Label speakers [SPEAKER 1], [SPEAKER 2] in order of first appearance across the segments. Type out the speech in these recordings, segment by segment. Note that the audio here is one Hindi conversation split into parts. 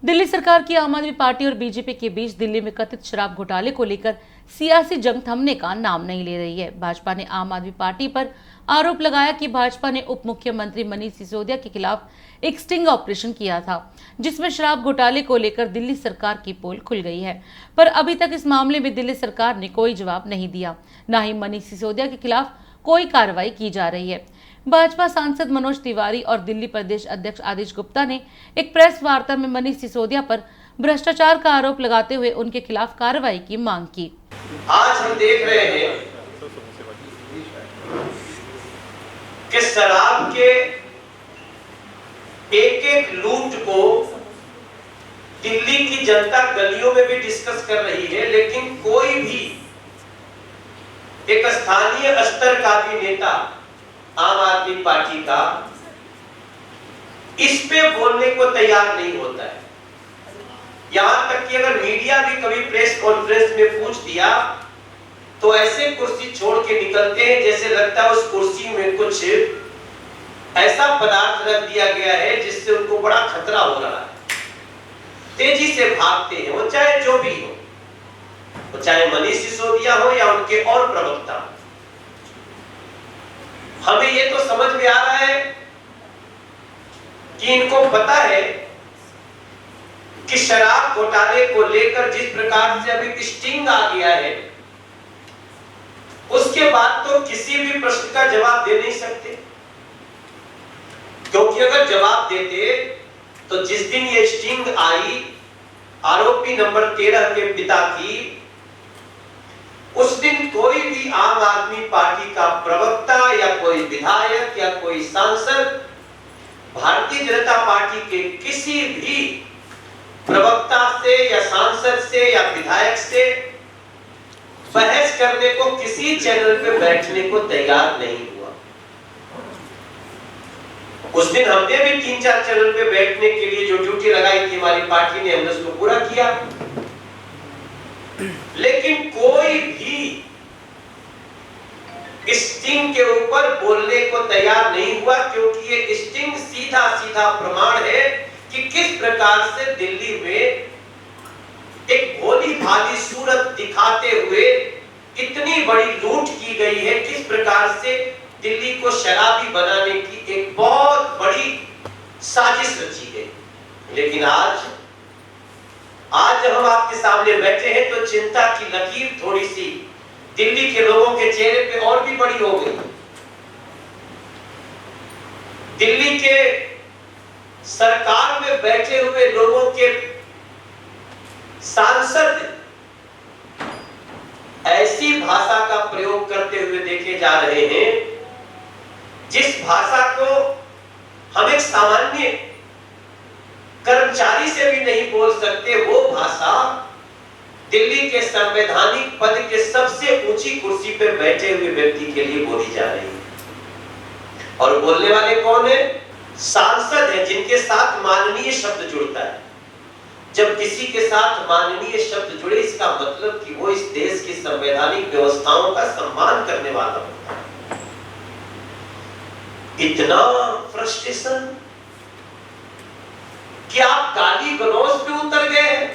[SPEAKER 1] दिल्ली सरकार की आम आदमी पार्टी और बीजेपी के बीच दिल्ली में कथित शराब घोटाले को लेकर सियासी जंग थमने का नाम नहीं ले रही है। भाजपा ने आम आदमी पार्टी पर आरोप लगाया कि भाजपा ने उप मुख्यमंत्री मनीष सिसोदिया के खिलाफ एक स्टिंग ऑपरेशन किया था, जिसमें शराब घोटाले को लेकर दिल्ली सरकार की पोल खुल गई है। पर अभी तक इस मामले में दिल्ली सरकार ने कोई जवाब नहीं दिया, न ही मनीष सिसोदिया के खिलाफ कोई कार्रवाई की जा रही है। भाजपा सांसद मनोज तिवारी और दिल्ली प्रदेश अध्यक्ष आदिश गुप्ता ने एक प्रेस वार्ता में मनीष सिसोदिया पर भ्रष्टाचार का आरोप लगाते हुए उनके खिलाफ कार्रवाई की मांग की।
[SPEAKER 2] आज हम देख रहे हैं कि शराब के एक-एक लूट को दिल्ली की जनता गलियों में भी डिस्कस कर रही है, लेकिन कोई भी एक स्थानीय स्तर का भी नेता आम आदमी पार्टी का इस पे बोलने को तैयार नहीं होता है। यहां तक कि अगर मीडिया भी कभी प्रेस कॉन्फ्रेंस में पूछ दिया तो ऐसे कुर्सी छोड़ के निकलते हैं जैसे लगता है उस कुर्सी में कुछ ऐसा पदार्थ रख दिया गया है जिससे उनको बड़ा खतरा हो रहा है। तेजी से भागते हैं, वो चाहे जो भी हो, वो चाहे मनीष सिसोदिया हो या उनके और प्रवक्ता। हमें ये तो समझ में आ रहा है कि इनको पता है कि शराब घोटाले को लेकर जिस प्रकार से अभी स्टिंग आ गया है, उसके बाद तो किसी भी प्रश्न का जवाब दे नहीं सकते, क्योंकि अगर जवाब देते तो जिस दिन ये स्टिंग आई आरोपी नंबर 13 के पिता की, उस दिन कोई भी आम आदमी पार्टी का प्रवक्ता या कोई विधायक या कोई सांसद भारतीय जनता पार्टी के किसी भी प्रवक्ता से या सांसद से या विधायक से बहस करने को किसी चैनल पे बैठने को तैयार नहीं हुआ। उस दिन हमने भी 3-4 चैनल पे बैठने के लिए जो ड्यूटी लगाई थी हमारी पार्टी ने, हमने उसको पूरा किया, लेकिन कोई भी स्टिंग के ऊपर बोलने को तैयार नहीं हुआ, क्योंकि ये स्टिंग सीधा सीधा प्रमाण है कि किस प्रकार से दिल्ली में एक भोली भाली सूरत दिखाते हुए इतनी बड़ी लूट की गई है, किस प्रकार से दिल्ली को शराबी बनाने की एक बहुत बड़ी साजिश रची गई। लेकिन आज जब हम आपके सामने बैठे हैं तो चिंता की लकीर थोड़ी सी दिल्ली के लोगों के चेहरे पे और भी बड़ी हो गई। दिल्ली के सरकार में बैठे हुए लोगों के सांसद ऐसी भाषा का प्रयोग करते हुए देखे जा रहे हैं जिस भाषा को हम एक सामान्य कर्मचारी से भी नहीं बोल सकते, वो भाषा दिल्ली के संवैधानिक पद के सबसे ऊंची कुर्सी पर बैठे हुए व्यक्ति के लिए बोली जा रही है। और बोलने वाले कौन है? सांसद है, जिनके साथ माननीय शब्द जुड़ता है। जब किसी के साथ माननीय शब्द जुड़े, इसका मतलब कि वो इस देश की संवैधानिक व्यवस्थाओं का सम्मान करने वाला होता है। इतना फ्रस्ट्रेशन कि आप गाली गलौज पे उतर गए हैं,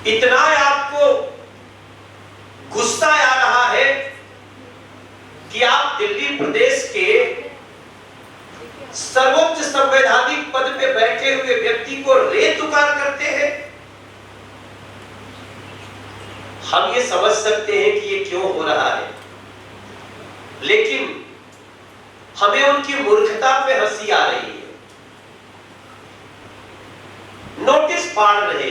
[SPEAKER 2] इतना आपको गुस्सा आ रहा है कि आप दिल्ली प्रदेश के सर्वोच्च संवैधानिक पद पे बैठे हुए व्यक्ति को रेतुकार करते हैं। हम ये समझ सकते हैं कि ये क्यों हो रहा है, लेकिन हमें उनकी मूर्खता पे हंसी आ रही है। नोटिस फाड़ रहे,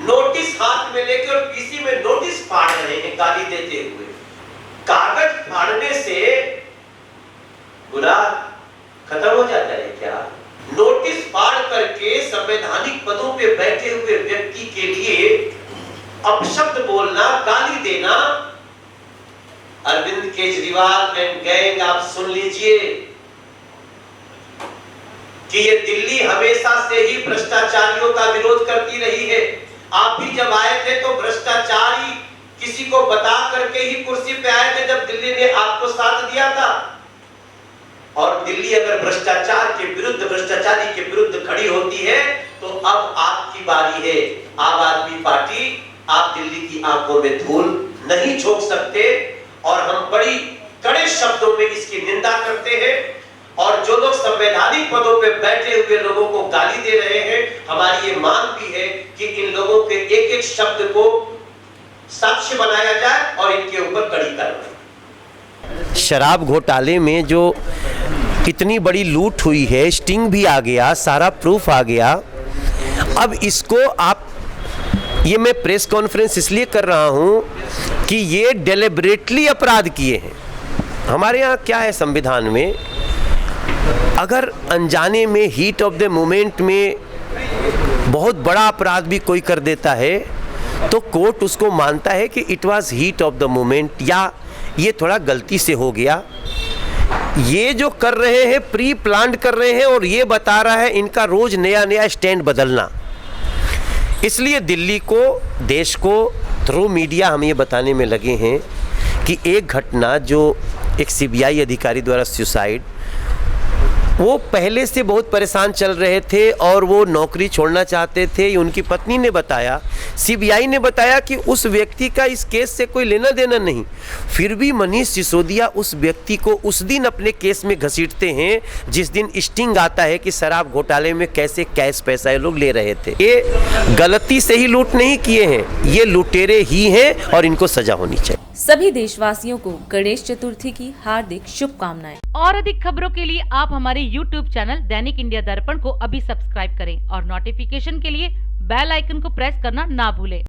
[SPEAKER 2] नोटिस हाथ में लेकर पीसी में नोटिस फाड़ रहे हैं गाली देते हुए। कागज फाड़ने से बुरा खत्म हो जाता है क्या? नोटिस फाड़ करके संवैधानिक पदों पे बैठे हुए व्यक्ति के लिए अपशब्द बोलना, गाली देना। अरविंद केजरीवाल एंड गैंग, आप सुन लीजिए कि ये दिल्ली हमेशा से ही भ्रष्टाचारियों का विरोध करती रही है। आप भी जब आए थे तो भ्रष्टाचारी किसी को बता करके ही कुर्सी पे आए थे, जब दिल्ली ने आपको साथ दिया था। और दिल्ली अगर भ्रष्टाचार के विरुद्ध, भ्रष्टाचारी के विरुद्ध खड़ी होती है तो अब आपकी बारी है। आम आदमी पार्टी, आप दिल्ली की आंखों में धूल नहीं झोंक सकते और हम बड़ी कड़े शब्दों में इसकी निंदा करते हैं। और जो लोग संवैधानिक पदों पे बैठे हुए लोगों को गाली दे रहे हैं, हमारी ये मांग भी है कि इन लोगों के एक एक शब्द को साक्ष्य बनाया जाए और इनके ऊपर कड़ी कार्रवाई।
[SPEAKER 3] शराब घोटाले में जो इतनी बड़ी लूट हुई है, स्टिंग भी आ गया, सारा प्रूफ आ गया। अब इसको आप, ये मैं प्रेस कॉन्फ्रेंस इसलिए कर रहा हूं कि ये डेलिबरेटली अपराध किए हैं। हमारे यहाँ क्या है संविधान में, अगर अनजाने में हीट ऑफ द मोमेंट में बहुत बड़ा अपराध भी कोई कर देता है तो कोर्ट उसको मानता है कि it was heat of the moment, या ये थोड़ा गलती से हो गया। ये जो कर रहे हैं प्री प्लान्ड कर रहे हैं और ये बता रहा है इनका रोज नया नया स्टैंड बदलना। इसलिए दिल्ली को, देश को थ्रू मीडिया हम ये बताने में लगे हैं कि एक घटना जो एक सीबीआई अधिकारी द्वारा सुसाइड, वो पहले से बहुत परेशान चल रहे थे और वो नौकरी छोड़ना चाहते थे। उनकी पत्नी ने बताया, सीबीआई ने बताया कि उस व्यक्ति का इस केस से कोई लेना देना नहीं, फिर भी मनीष सिसोदिया उस व्यक्ति को उस दिन अपने केस में घसीटते हैं जिस दिन स्टिंग आता है कि शराब घोटाले में कैसे कैश पैसा ये लोग ले रहे थे। ये गलती से ही लूट नहीं किए हैं, ये लुटेरे ही हैं और इनको सजा होनी चाहिए।
[SPEAKER 4] सभी देशवासियों को गणेश चतुर्थी की हार्दिक शुभकामनाएं।
[SPEAKER 1] और अधिक खबरों के लिए आप हमारे YouTube चैनल दैनिक इंडिया दर्पण को अभी सब्सक्राइब करें और नोटिफिकेशन के लिए बेल आइकन को प्रेस करना ना भूलें।